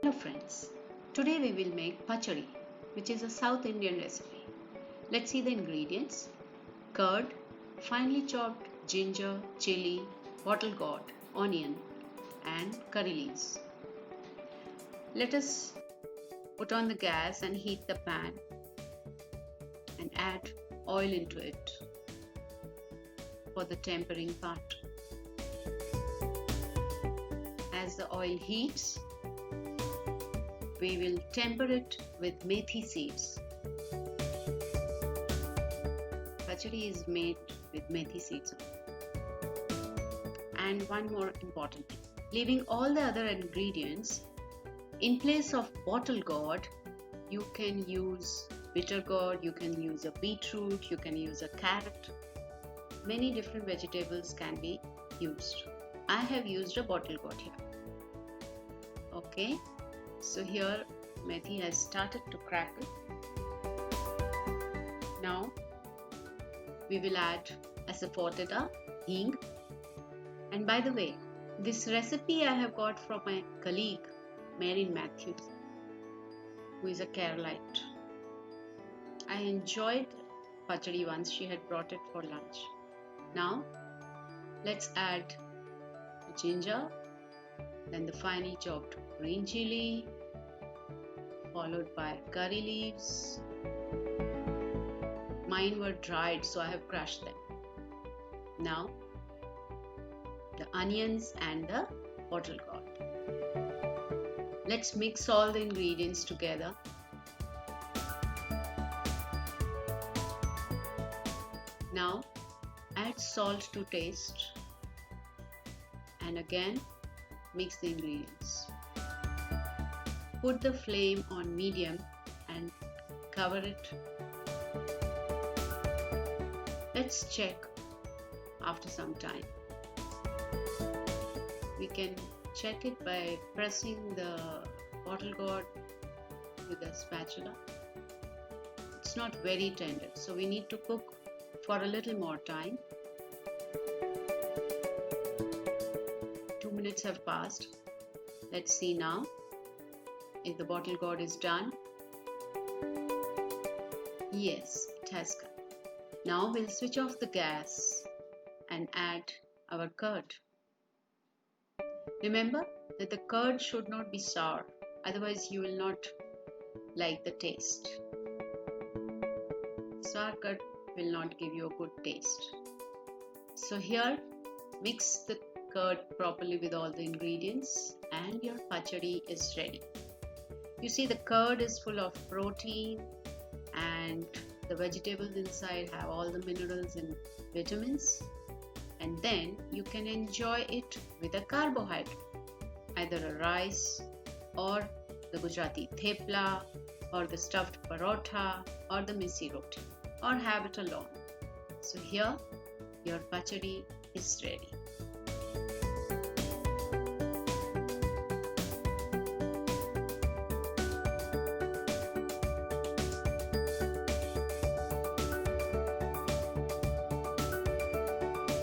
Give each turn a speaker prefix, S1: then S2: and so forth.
S1: Hello friends, today we will make Pachadi, which is a South Indian recipe. Let's see the ingredients. Curd, finely chopped ginger, chili, bottle gourd, onion and curry leaves. Let us put on the gas and heat the pan and add oil into it for the tempering part. As the oil heats, we will temper it with methi seeds. Pachadi is made with methi seeds. And one more important thing, leaving all the other ingredients, in place of bottle gourd, you can use bitter gourd, you can use a beetroot, you can use a carrot. Many different vegetables can be used. I have used a bottle gourd here. Okay. So here methi has started to crackle. Now we will add asafoetida, hing. And by the way, this recipe I have got from my colleague Mary Matthews, who is a Keralite. I enjoyed Pachadi once, she had brought it for lunch. Now let's add ginger, then the finely chopped green chili, followed by curry leaves. Mine were dried, so I have crushed them. Now the onions and the bottle gourd. Let's mix all the ingredients together. Now add salt to taste and again mix the ingredients. Put the flame on medium and cover it. Let's check after some time. We can check it by pressing the bottle gourd with a spatula. It's not very tender, so we need to cook for a little more time. 2 minutes have passed. Let's see now if the bottle gourd is done. Yes, it has come. Now we'll switch off the gas and add our curd. Remember that the curd should not be sour, otherwise you will not like the taste. Sour curd will not give you a good taste. So here, mix the curd properly with all the ingredients and your pachadi is ready. You see, the curd is full of protein and the vegetables inside have all the minerals and vitamins, and then you can enjoy it with a carbohydrate, either a rice or the Gujarati thepla or the stuffed parotha or the misi roti, or have it alone. So here your pachadi is ready.